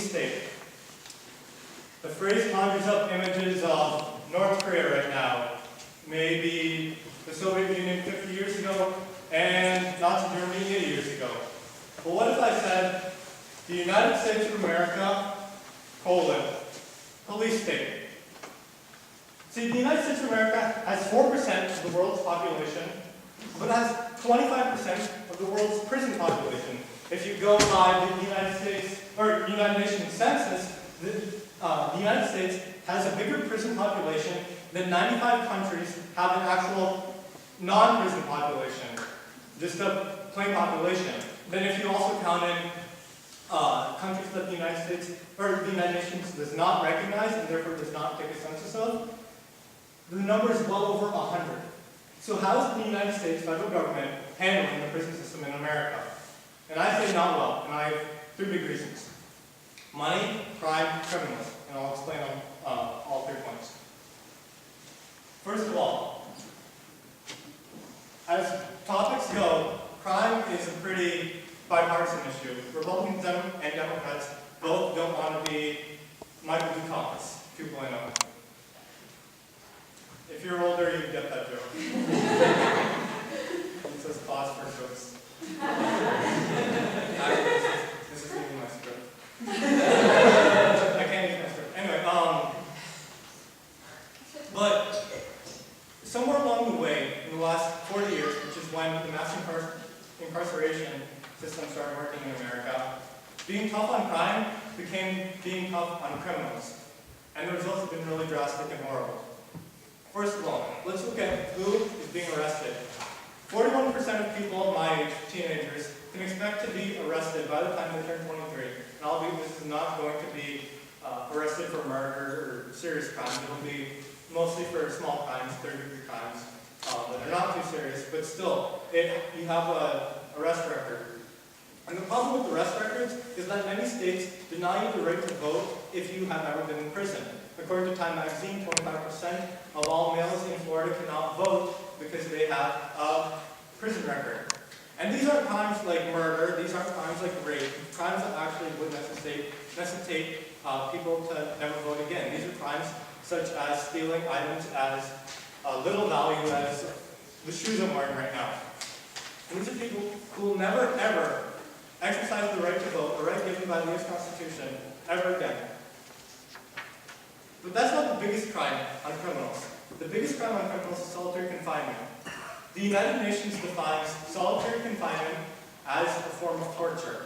police state. The phrase conjures up images of North Korea right now, maybe the Soviet Union 50 years ago, and Nazi Germany 80 years ago. But what if I said the United States of America, police state? See, the United States of America has 4% of the world's population, but has 25% of the world's prison population. If you go by the United States, or United Nations Census, the United States has a bigger prison population than 95 countries have an actual non-prison population, just a plain population. Then if you also count in countries that the United States, or the United Nations does not recognize and therefore does not take a census of, the number is well over 100. So how is the United States federal government handling the prison system in America? And I say not well, and I have 3 big reasons. Money, crime, criminals. And I'll explain on all 3 points. First of all, as topics go, crime is a pretty bipartisan issue. Republicans and Democrats both don't want to be Michael Dukakis 2.0. If you're older, you get that joke. It says pause for jokes. This is even my script. I can't use my script. Anyway, but somewhere along the way, in the last 40 years, which is when the mass incarceration system started working in America, being tough on crime became being tough on criminals. And the results have been really drastic and horrible. First of all, let's look at who is being arrested. 41% of people, my age, teenagers, can expect to be arrested by the time they turn 23. And albeit this is not going to be arrested for murder or serious crimes. It will be mostly for small crimes, third-degree crimes, that are not too serious. But still, you have an arrest record. And the problem with arrest records is that many states deny you the right to vote if you have ever been in prison. According to Time magazine, 25% of all males in Florida cannot vote because they have a prison record. And these aren't crimes like murder, these aren't crimes like rape, crimes that actually would necessitate people to never vote again. These are crimes such as stealing items as little value as the shoes I'm wearing right now. And these are people who will never, ever exercise the right to vote, a right given by the U.S. Constitution, ever again. But that's not the biggest crime on criminals. The biggest crime on criminals is solitary confinement. The United Nations defines solitary confinement as a form of torture.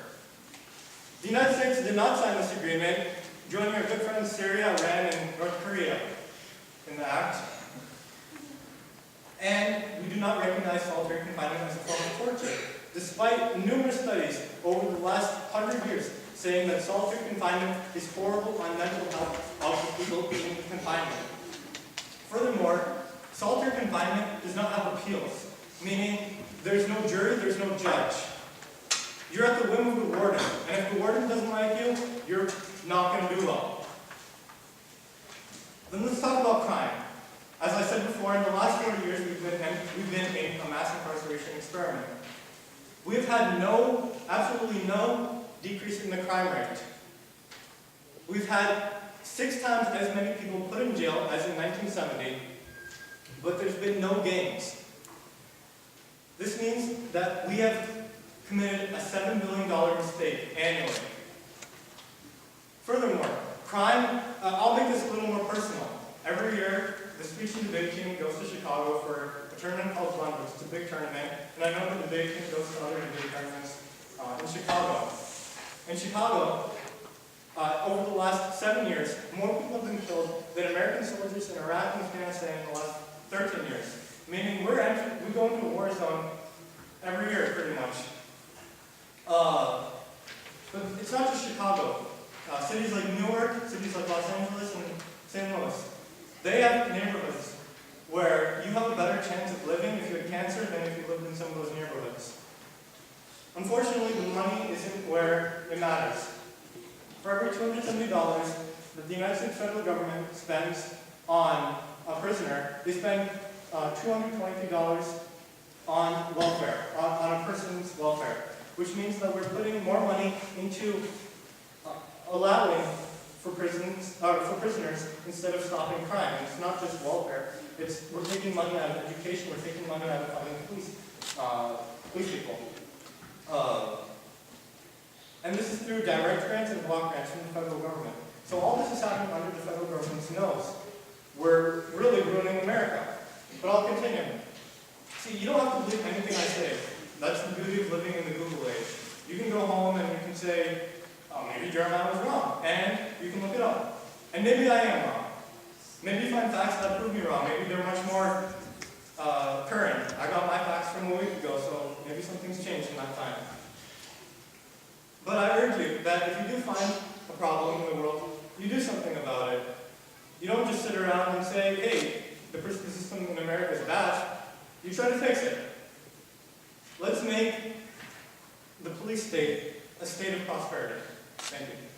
The United States did not sign this agreement, joining our good friends Syria, Iran, and North Korea in the act. And we do not recognize solitary confinement as a form of torture, despite numerous studies over the last 100 years saying that solitary confinement is horrible on mental health of the people in confinement. Furthermore, solitary confinement does not have appeals, meaning there's no jury, there's no judge. You're at the whim of the warden, and if the warden doesn't like you, you're not going to do well. Then let's talk about crime. As I said before, in the last 40 years, we've been in a mass incarceration experiment. We've had absolutely no decrease in the crime rate. We've had 6 times as many people put in jail as in 1970, but there's been no gains. This means that we have committed a $7 billion mistake annually. Furthermore, crime, I'll make this a little more personal. Every year, the speech and debate team goes to Chicago for a tournament called London. It's a big tournament, and I know the debate team goes to other debate tournaments in Chicago. In Chicago, over the last 7 years, more people have been killed than American soldiers in Iraq and Afghanistan in the last 13 years. Meaning we go into a war zone every year, pretty much. But it's not just Chicago. Cities like Newark, cities like Los Angeles and St. Louis, they have neighborhoods where you have a better chance of living if you had cancer than if you lived in some of those neighborhoods. Unfortunately, the money isn't where it matters. For every $270 that the United States federal government spends on a prisoner, they spend $223 on welfare, on a person's welfare, which means that we're putting more money into allowing for prisoners instead of stopping crime. And it's not just welfare. We're taking money out of education. We're taking money out of funding police people. And this is through direct grants and block grants from the federal government. So all this is happening under the federal government's nose. We're really ruining America. But I'll continue. See, you don't have to believe anything I say. That's the beauty of living in the Google age. You can go home and you can say, oh, maybe Jeremiah was wrong. And you can look it up. And maybe I am wrong. Maybe you find facts that prove me wrong. Maybe they're much more current. I got my facts from a week ago, so maybe something's changed in that time. But I urge you that if you do find a problem in the world, you do something about it. You don't just sit around and say, hey, the prison system in America is bad. You try to fix it. Let's make the police state a state of prosperity. Thank you.